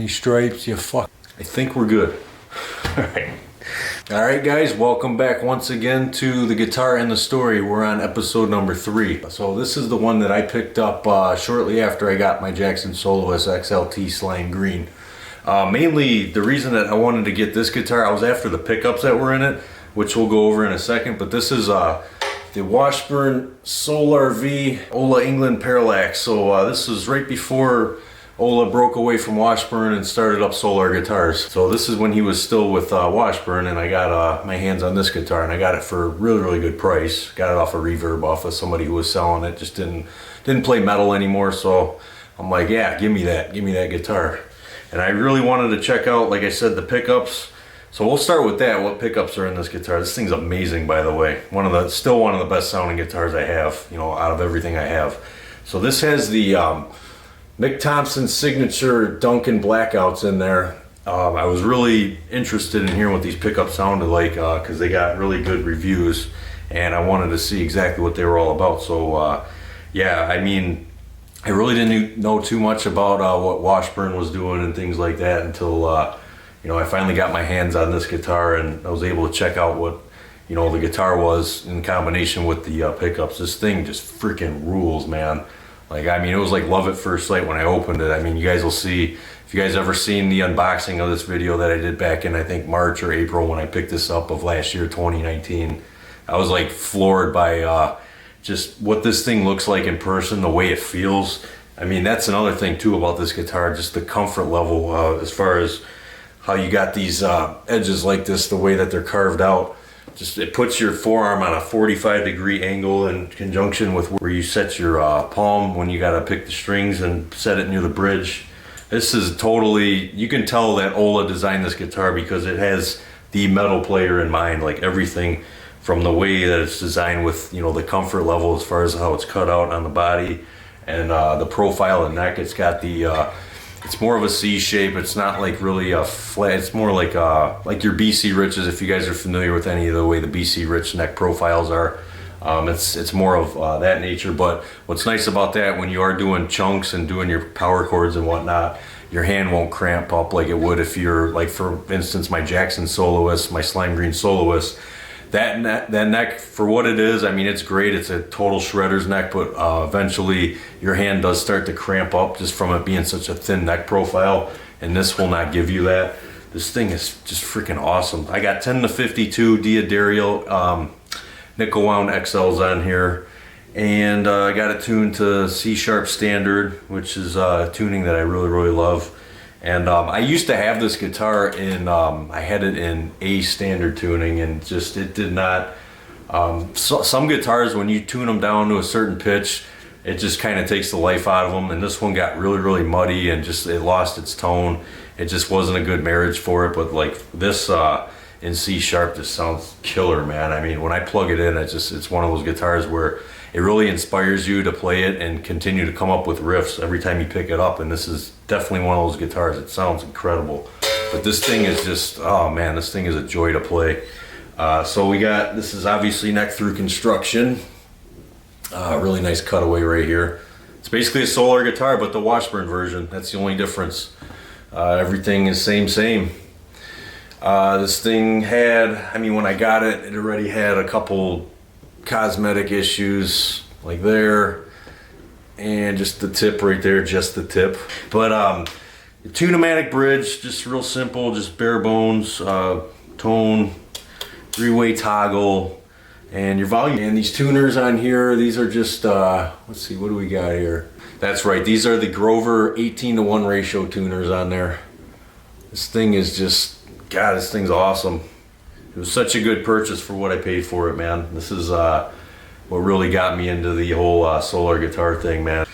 Any stripes, you fuck. I think we're good. Alright guys, welcome back once again to The Guitar and the Story. We're on episode number 3. So this is the one that I picked up shortly after I got my Jackson Soloist XLT Slime Green. Mainly the reason that I wanted to get this guitar, I was after the pickups that were in it, which we'll go over in a second, but this is the Washburn Solar V Ola Englund Parallax. So this is right before Ola broke away from Washburn and started up Solar Guitars. So this is when he was still with Washburn, and I got my hands on this guitar, and I got it for a really good price. Got it off a Reverb off of somebody who was selling it. Just didn't play metal anymore, so I'm like, yeah, give me that guitar. And I really wanted to check out, like I said, the pickups. So we'll start with that. What pickups are in this guitar? This thing's amazing, by the way. Still one of the best sounding guitars I have, you know, out of everything I have. So this has the Mick Thompson signature Duncan blackouts in there. I was really interested in hearing what these pickups sounded like because they got really good reviews, and I wanted to see exactly what they were all about. So yeah, I mean, I really didn't know too much about what Washburn was doing and things like that until you know, I finally got my hands on this guitar, and I was able to check out what, you know, the guitar was in combination with the pickups. This thing just freaking rules, man. Like, I mean, it was like love at first sight when I opened it. I mean, you guys will see, if you guys ever seen the unboxing of this video that I did back in, I think, March or April when I picked this up of last year, 2019. I was like floored by just what this thing looks like in person, the way it feels. I mean, that's another thing too about this guitar, just the comfort level as far as how you got these edges like this, the way that they're carved out. Just, it puts your forearm on a 45-degree angle in conjunction with where you set your palm when you gotta pick the strings and set it near the bridge. This is totally, you can tell that Ola designed this guitar because it has the metal player in mind. Like everything from the way that it's designed with, you know, the comfort level as far as how it's cut out on the body and the profile and neck. It's got the it's more of a C shape. It's not like really a flat. It's more like your BC Riches, if you guys are familiar with any of the way the BC Rich neck profiles are. It's more of that nature. But what's nice about that, when you are doing chunks and doing your power chords and whatnot, your hand won't cramp up like it would if you're, like, for instance, my Jackson Soloist, my Slime Green Soloist. That neck, for what it is, I mean, it's great. It's a total shredder's neck, but eventually your hand does start to cramp up just from it being such a thin neck profile, and this will not give you that. This thing is just freaking awesome. I got 10 to 52 D'Addario nickel wound XLs on here, and I got it tuned to C sharp standard, which is a tuning that I really love. And I used to have this guitar in, I had it in A standard tuning, and just, it did not, some guitars, when you tune them down to a certain pitch, it just kind of takes the life out of them, and this one got really muddy, and just, it lost its tone. It just wasn't a good marriage for it, but like this in C sharp just sounds killer, man. I mean, when I plug it in, it's one of those guitars where it really inspires you to play it and continue to come up with riffs every time you pick it up, and this is definitely one of those guitars. It sounds incredible. But this thing is just, oh man, this thing is a joy to play. So we got, this is obviously neck through construction. Really nice cutaway right here. It's basically a Solar guitar, but the Washburn version. That's the only difference. Everything is same. This thing had, I mean, when I got it, it already had a couple cosmetic issues like there, and just the tip right there, just the tip. But the tune-o-matic bridge, just real simple, just bare bones, tone, 3-way toggle, and your volume. And these tuners on here, these are just, let's see, what do we got here? That's right, these are the Grover 18:1 ratio tuners on there. This thing is just, God, this thing's awesome. It was such a good purchase for what I paid for it, man. This is what really got me into the whole Solar guitar thing, man.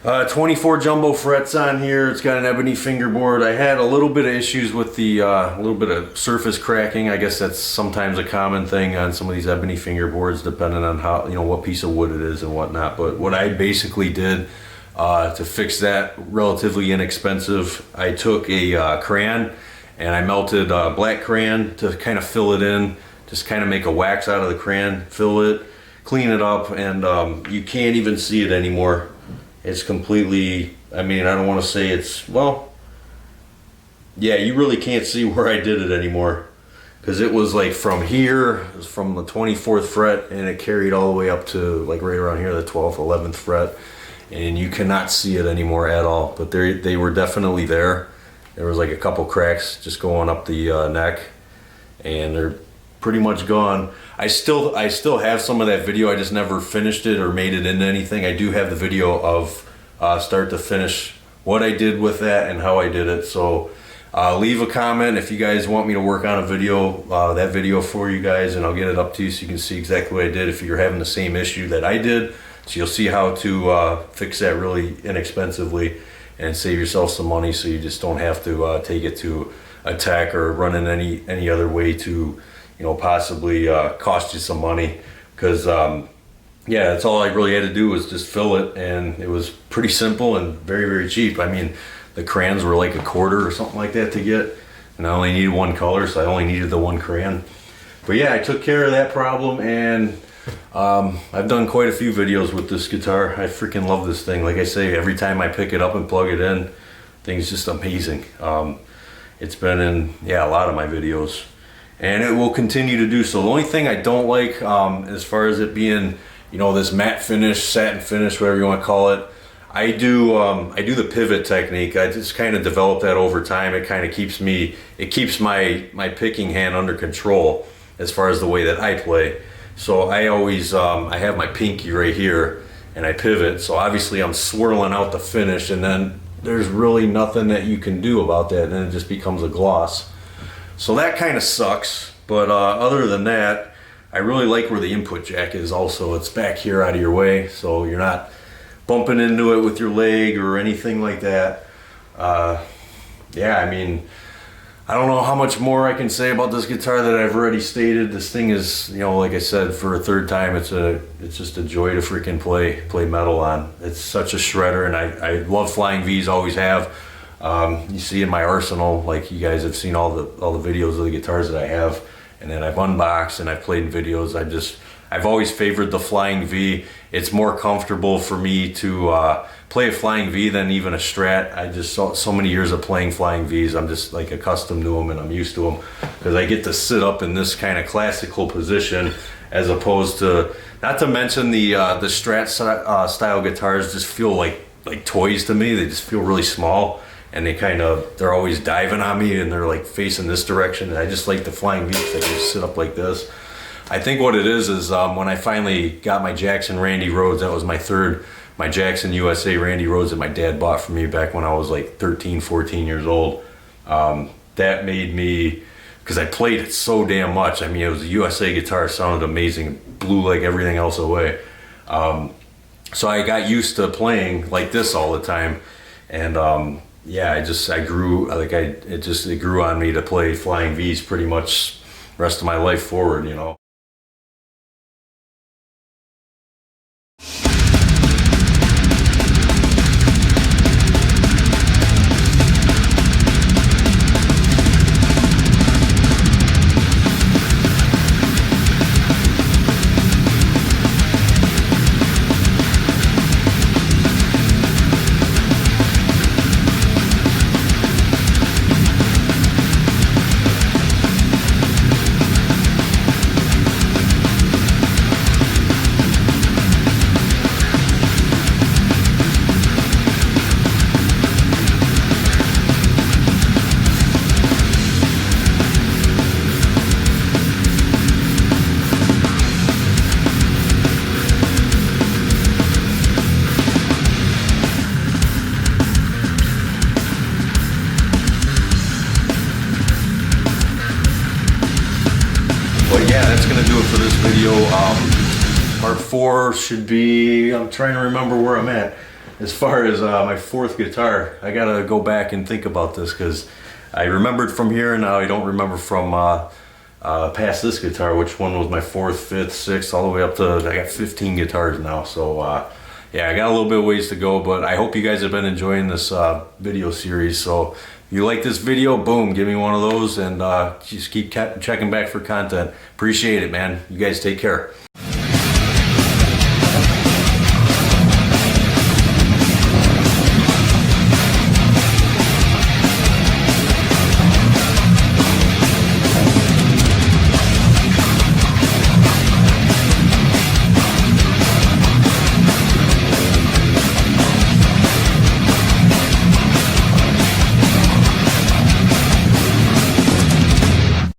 24 jumbo frets on here. It's got an ebony fingerboard. I had a little bit of issues with the little bit of surface cracking. I guess that's sometimes a common thing on some of these ebony fingerboards, depending on how, you know, what piece of wood it is and whatnot. But what I basically did to fix that, relatively inexpensive, I took a crayon and I melted black crayon to kind of fill it in, just kind of make a wax out of the crayon, fill it, clean it up, and you can't even see it anymore. It's completely, I mean, I don't want to say it's, well, yeah, you really can't see where I did it anymore. Because it was like from here, it was from the 24th fret, and it carried all the way up to like right around here, the 12th, 11th fret. And you cannot see it anymore at all. But they were definitely there. There was like a couple cracks just going up the neck, and they're pretty much gone. I still have some of that video. I just never finished it or made it into anything. I do have the video of start to finish what I did with that and how I did it. So leave a comment if you guys want me to work on a video, that video for you guys, and I'll get it up to you so you can see exactly what I did if you're having the same issue that I did. So you'll see how to fix that really inexpensively and save yourself some money, so you just don't have to take it to a tech or run in any other way to, you know, possibly cost you some money. Because yeah, that's all I really had to do was just fill it, and it was pretty simple and very, very cheap. I mean, the crayons were like $1 or something like that to get, and I only needed one color, so I only needed the one crayon. But yeah, I took care of that problem, and I've done quite a few videos with this guitar. I freaking love this thing. Like I say, every time I pick it up and plug it in, thing's just amazing. It's been in, yeah, a lot of my videos, and it will continue to do so. The only thing I don't like, as far as it being, you know, this matte finish, satin finish, whatever you want to call it, I do the pivot technique. I just kind of developed that over time. It kind of keeps my picking hand under control as far as the way that I play. So I always, I have my pinky right here and I pivot. So obviously I'm swirling out the finish, and then there's really nothing that you can do about that. And then it just becomes a gloss. So that kind of sucks. But other than that, I really like where the input jack is also. It's back here out of your way, so you're not bumping into it with your leg or anything like that. Yeah, I mean, I don't know how much more I can say about this guitar that I've already stated. This thing is, you know, like I said, for a third time, it's just a joy to freaking play metal on. It's such a shredder, and I love flying V's, always have. You see in my arsenal, like you guys have seen all the videos of the guitars that I have, and then I've unboxed and I've played in videos. I've always favored the Flying V. It's more comfortable for me to play a Flying V than even a Strat. I just saw so many years of playing Flying Vs. I'm just like accustomed to them, and I'm used to them because I get to sit up in this kind of classical position, as opposed to, not to mention the Strat style guitars just feel like toys to me. They just feel really small, and they're always diving on me, and they're like facing this direction. And I just like the Flying V because I can just sit up like this. I think what it is when I finally got my Jackson Randy Rhodes, that was my Jackson USA Randy Rhodes that my dad bought for me back when I was like 13, 14 years old. That made me, because I played it so damn much. I mean, it was a USA guitar, sounded amazing, blew like everything else away. So I got used to playing like this all the time, and yeah, I grew, it grew on me to play Flying V's pretty much the rest of my life forward, you know. But yeah, that's gonna do it for this video. Part 4 should be, I'm trying to remember where I'm at as far as my 4th guitar. I gotta go back and think about this because I remembered from here, and now I don't remember from past this guitar which one was my 4th, 5th, 6th, all the way up to, I got 15 guitars now. So yeah, I got a little bit of ways to go, but I hope you guys have been enjoying this video series. So if you like this video, boom, give me one of those, and just keep checking back for content. Appreciate it, man. You guys take care.